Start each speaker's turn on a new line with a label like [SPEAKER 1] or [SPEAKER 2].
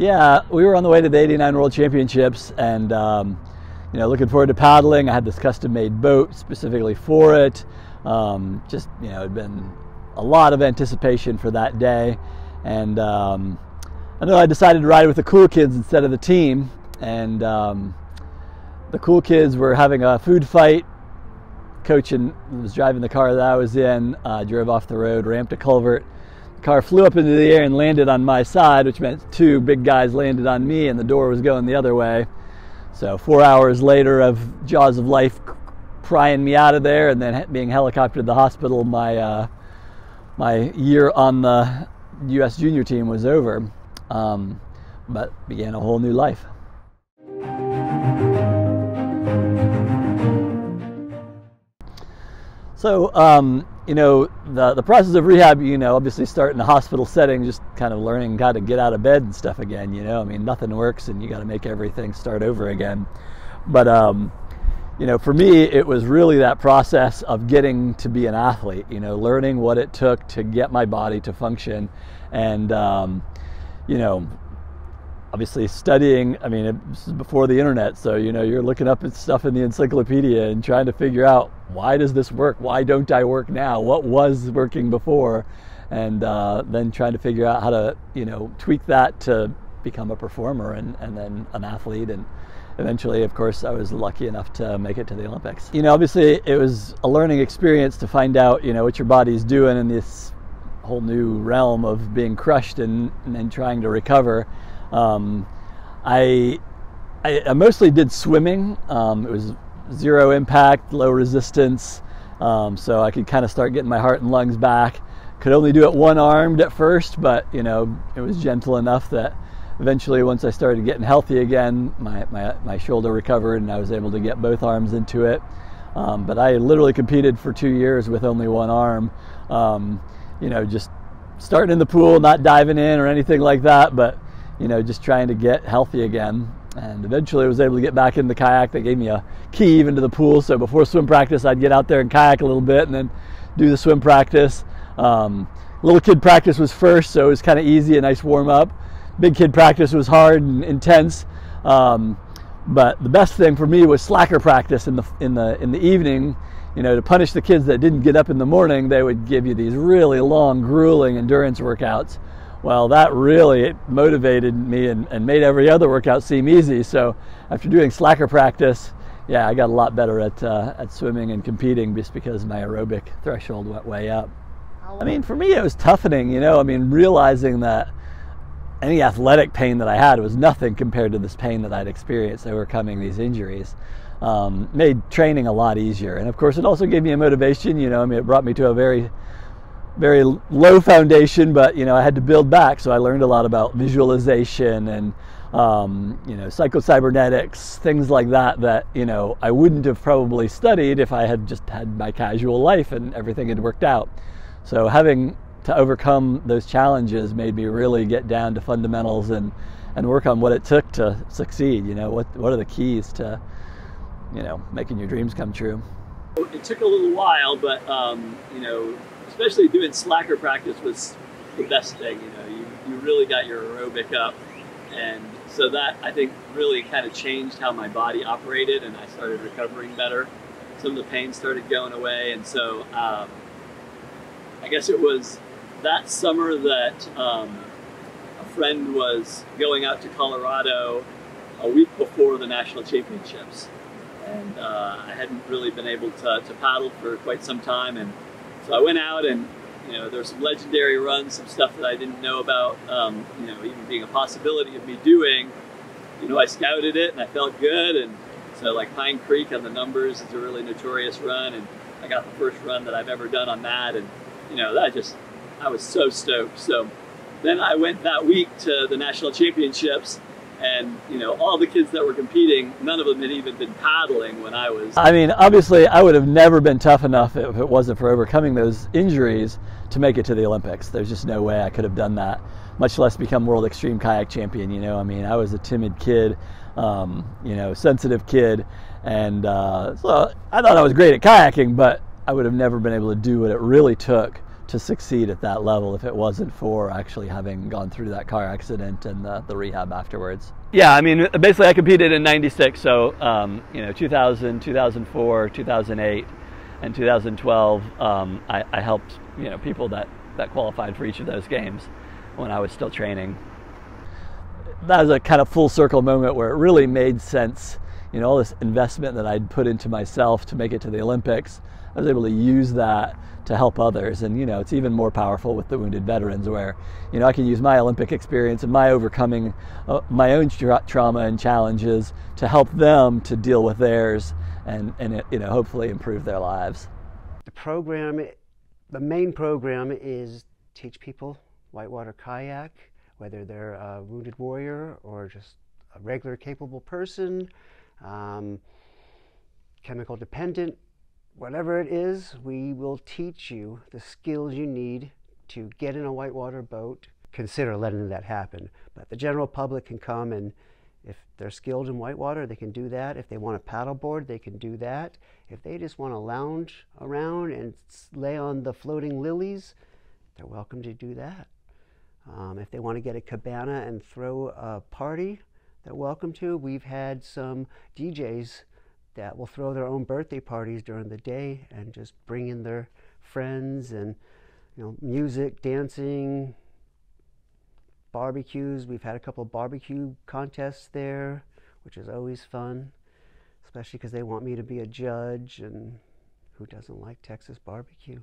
[SPEAKER 1] Yeah, we were on the way to the '89 World Championships, and looking forward to paddling. I had this custom-made boat specifically for it. It'd been a lot of anticipation for that day, and I decided to ride with the cool kids instead of the team. And the cool kids were having a food fight. Coach was driving the car that I was in, drove off the road, ramped a culvert. The car flew up into the air and landed on my side, which meant two big guys landed on me, and the door was going the other way. So 4 hours later of jaws of life prying me out of there, and then being helicoptered to the hospital, my year on the U.S. junior team was over, but began a whole new life. So, the process of rehab, obviously start in the hospital setting, just kind of learning how to get out of bed and stuff again, nothing works and you got to make everything start over again. But, for me, it was really that process of getting to be an athlete, learning what it took to get my body to function. And, obviously studying, this is before the internet, so you're looking up at stuff in the encyclopedia and trying to figure out, why does this work? Why don't I work now? What was working before? And then trying to figure out how to tweak that to become a performer and then an athlete. And eventually, of course, I was lucky enough to make it to the Olympics. Obviously it was a learning experience to find out what your body's doing in this whole new realm of being crushed and trying to recover. I mostly did swimming. It was zero impact, low resistance, so I could kind of start getting my heart and lungs back. Could only do it one-armed at first, but it was gentle enough that eventually, once I started getting healthy again, my shoulder recovered and I was able to get both arms into it. But I literally competed for 2 years with only one arm, just starting in the pool, not diving in or anything like that, but just trying to get healthy again. And eventually I was able to get back in the kayak. They gave me a key even to the pool, so before swim practice I'd get out there and kayak a little bit and then do the swim practice. Little kid practice was first, so it was kind of easy, a nice warm up. Big kid practice was hard and intense, but the best thing for me was slacker practice in the evening. To punish the kids that didn't get up in the morning, they would give you these really long, grueling endurance workouts. Well, that really motivated me and made every other workout seem easy. So after doing slacker practice, yeah, I got a lot better at swimming and competing just because my aerobic threshold went way up. For me, it was toughening, realizing that any athletic pain that I had was nothing compared to this pain that I'd experienced overcoming these injuries. Made training a lot easier. And of course, it also gave me a motivation, it brought me to a very low foundation, but I had to build back. So I learned a lot about visualization and psycho-cybernetics, things like that I wouldn't have probably studied if I had just had my casual life and everything had worked out. So having to overcome those challenges made me really get down to fundamentals and work on what it took to succeed. What are the keys to making your dreams come true. It took a little while, but especially doing slacker practice was the best thing. You really got your aerobic up, and so that, I think, really kind of changed how my body operated, and I started recovering better. Some of the pain started going away, and so I guess it was that summer that a friend was going out to Colorado a week before the national championships, and I hadn't really been able to paddle for quite some time, and so I went out and there were some legendary runs, some stuff that I didn't know about, even being a possibility of me doing. I scouted it and I felt good, and so like Pine Creek on the Numbers is a really notorious run, and I got the first run that I've ever done on that, and I was so stoked. So then I went that week to the national championships, and all the kids that were competing, none of them had even been paddling when I was. Obviously I would have never been tough enough if it wasn't for overcoming those injuries to make it to the Olympics. There's just no way I could have done that, much less become World Extreme Kayak champion. I was a timid kid, sensitive kid, and so I thought I was great at kayaking, but I would have never been able to do what it really took to succeed at that level if it wasn't for actually having gone through that car accident and the rehab afterwards. Yeah, I mean, basically I competed in 96, so 2000, 2004, 2008, and 2012, I helped people that qualified for each of those games when I was still training. That was a kind of full circle moment where it really made sense. All this investment that I'd put into myself to make it to the Olympics, I was able to use that to help others. And it's even more powerful with the wounded veterans, where I can use my Olympic experience and my overcoming my own trauma and challenges to help them to deal with theirs and hopefully improve their lives.
[SPEAKER 2] The main program is teach people whitewater kayak, whether they're a wounded warrior or just a regular capable person, chemical dependent, whatever it is. We will teach you the skills you need to get in a whitewater boat. Consider letting that happen. But the general public can come, and if they're skilled in whitewater, they can do that. If they want to paddleboard, they can do that. If they just want to lounge around and lay on the floating lilies, they're welcome to do that. If they want to get a cabana and throw a party, they're welcome to. We've had some DJs that will throw their own birthday parties during the day and just bring in their friends, and music, dancing, barbecues. We've had a couple of barbecue contests there, which is always fun, especially because they want me to be a judge, and who doesn't like Texas barbecue?